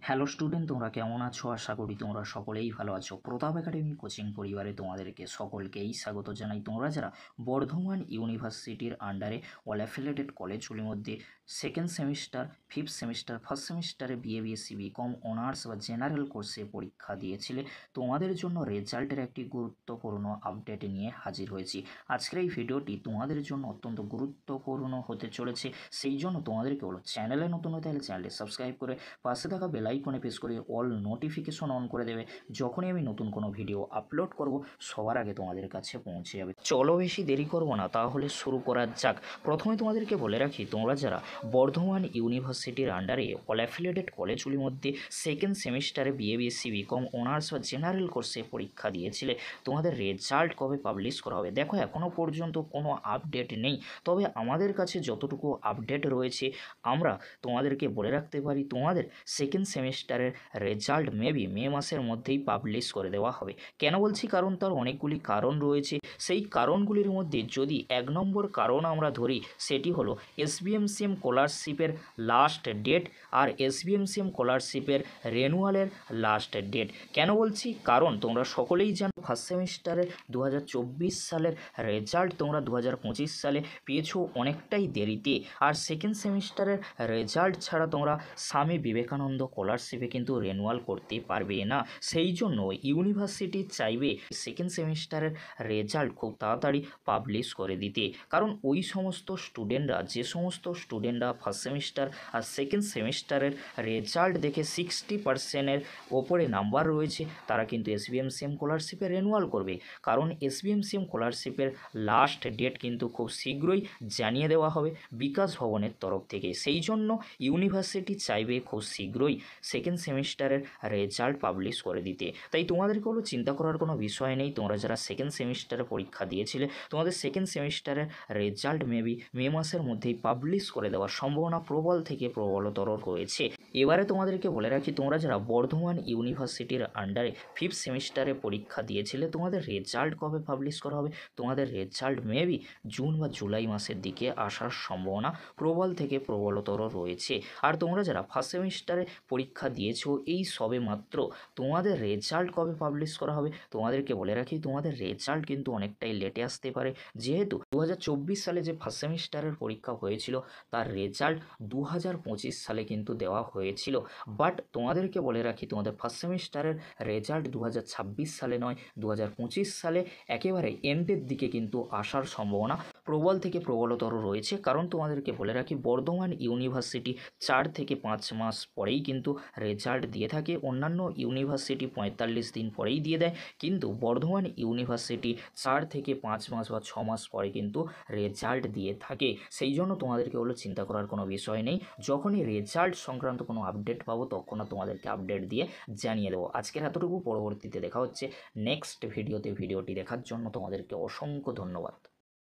Hello student, তোমরা কেমন আছো? আশা করি তোমরা সকলেই ভালো আছো। প্রতাপ একাডেমি কোচিং পরিবারে তোমাদেরকে সকলকেই স্বাগত জানাই। তোমরা যারা বর্ধমান ইউনিভার্সিটির আন্ডারে অল অ্যাফিলিয়েটেড কলেজগুলির মধ্যে second semester, fifth semester, first সেমিস্টারে বিএ, বিএসসি, বিকম, অনার্স বা জেনারেল কোর্সে পরীক্ষা দিয়েছিলে, তোমাদের জন্য রেজাল্টের একটি গুরুত্বপূর্ণ আপডেট নিয়ে হাজির হয়েছি। আজকের এই ভিডিওটি তোমাদের জন্য অত্যন্ত গুরুত্বপূর্ণ হতে চলেছে। সেই জন্য তোমাদেরকে হলো চ্যানেলে নতুন হতে হলে চ্যানেলটি সাবস্ক্রাইব করে পাশে থাকা বেল আইকনে প্রেস করে অল নোটিফিকেশন অন করে দেবে। যখনই আমি নতুন কোনো ভিডিও আপলোড করব সবার আগে তোমাদের কাছে পৌঁছে যাবে। চলো বেশি দেরি করব না, তাহলে শুরু করা যাক। প্রথমে তোমাদেরকে বলে রাখি, তোমরা যারা বর্ধমান ইউনিভার্সিটির আন্ডারে অল অ্যাফিলিয়েটেড কলেজগুলির মধ্যে সেকেন্ড সেমিস্টারে বিএ, বিএসসি, বিকম, অনার্স বা জেনারেল কোর্সে পরীক্ষা দিয়েছিলে, তোমাদের রেজাল্ট কবে পাবলিশ করা হবে? দেখো, এখনও পর্যন্ত কোনো আপডেট নেই, তবে আমাদের কাছে যতটুকু আপডেট রয়েছে আমরা তোমাদেরকে বলে রাখতে পারি, তোমাদের সেকেন্ড সেমিস্টারের রেজাল্ট মেবি মে মাসের মধ্যেই পাবলিশ করে দেওয়া হবে। কেন বলছি? কারণ তার অনেকগুলি কারণ রয়েছে। সেই কারণগুলির মধ্যে যদি এক নম্বর কারণ আমরা ধরি, সেটি হলো এসবিএমসিএম স্কলারশিপের লাস্ট ডেট আর এসবিএমসিএম স্কলারশিপের রেনুয়ালের লাস্ট ডেট। কেন বলছি? কারণ তোমরা সকলেই জানো ফার্স্ট সেমিস্টারের 2024 সালের রেজাল্ট তোমরা 2025 সালে পেয়েছো অনেকটাই দেরিতে, আর সেকেন্ড সেমিস্টারের রেজাল্ট ছাড়া তোমরা স্বামী বিবেকানন্দ স্কলারশিপে কিন্তু রেনুয়াল করতে পারবে না। সেই জন্য ইউনিভার্সিটি চাইবে সেকেন্ড সেমিস্টারের রেজাল্ট খুব তাড়াতাড়ি পাবলিশ করে দিতে, কারণ ওই সমস্ত স্টুডেন্টরা, যে সমস্ত স্টুডেন্টরা ফার্স্ট সেমিস্টার আর সেকেন্ড সেমিস্টারের রেজাল্ট দেখে 60%-এর ওপরে নাম্বার রয়েছে, তারা কিন্তু এসবিএমসিএম স্কলারশিপে রেনুয়াল করবে। কারণ এসবিএমসিএম স্কলারশিপের লাস্ট ডেট কিন্তু খুব শীঘ্রই জানিয়ে দেওয়া হবে বিকাশ ভবনের তরফ থেকে। সেই জন্য ইউনিভার্সিটি চাইবে খুব শীঘ্রই সেকেন্ড সেমিস্টারের রেজাল্ট পাবলিশ করে দিতে। তাই তোমাদেরকে হলো চিন্তা করার কোনো বিষয় নেই। তোমরা যারা সেকেন্ড সেমিস্টারে পরীক্ষা দিয়েছিলে, তোমাদের সেকেন্ড সেমিস্টারের রেজাল্ট মেবি মে মাসের মধ্যেই পাবলিশ করে দেওয়ার সম্ভাবনা প্রবল থেকে প্রবলতর রয়েছে। এবারে তোমাদেরকে বলে রাখি, তোমরা যারা বর্ধমান ইউনিভার্সিটির আন্ডারে ফিফথ সেমিস্টারে পরীক্ষা দিয়েছিলে, তোমাদের রেজাল্ট কবে পাবলিশ করা হবে? তোমাদের রেজাল্ট মেবি জুন বা জুলাই মাসের দিকে আসার সম্ভাবনা প্রবল থেকে প্রবলতর রয়েছে। আর তোমরা যারা ফার্স্ট সেমিস্টারে পরীক্ষা দিয়েছো, এই সবে মাত্র তোমাদের রেজাল্ট কবে পাবলিশ করা হবে? তোমাদেরকে বলে রাখি, তোমাদের রেজাল্ট কিন্তু অনেকটাই লেটে আসতে পারে, যেহেতু 2024 সালে যে ফার্স্ট সেমিস্টারের পরীক্ষা হয়েছিল তার রেজাল্ট 2025 সালে কিন্তু দেওয়া হয়েছিল। বাট তোমাদেরকে বলে রাখি, তোমাদের ফার্স্ট সেমিস্টারের রেজাল্ট 2026 সালে নয়, 2025 সালে একেবারে এন্ডের দিকে কিন্তু আসার সম্ভাবনা প্রবল থেকে প্রবলতর রয়েছে। কারণ তোমাদেরকে বলে রাখি, বর্ধমান ইউনিভার্সিটি 4 থেকে 5 মাস পরেই কিন্তু রেজাল্ট দিয়ে থাকে। অন্যান্য ইউনিভার্সিটি 45 দিন পরেই দিয়ে দেয়, কিন্তু বর্ধমান ইউনিভার্সিটি 4 থেকে 5 মাস বা 6 মাস পরে কিন্তু রেজাল্ট দিয়ে থাকে। সেই জন্য তোমাদেরকে হলো চিন্তা করার কোনো বিষয় নেই। যখনই রেজাল্ট সংক্রান্ত কোনো আপডেট পাবো তখন তোমাদেরকে আপডেট দিয়ে জানিয়ে দেবো। আজকের এতটুকু, পরবর্তীতে দেখা হচ্ছে নেক্সট ভিডিওতে। ভিডিওটি দেখার জন্য তোমাদেরকে অসংখ্য ধন্যবাদ।